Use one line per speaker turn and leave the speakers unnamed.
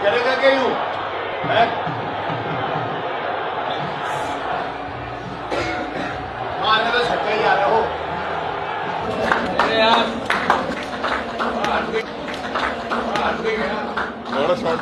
करेगा क्या यूं मारने तो छक्का ही आ रहा हो। अरे यार बड़ा शॉट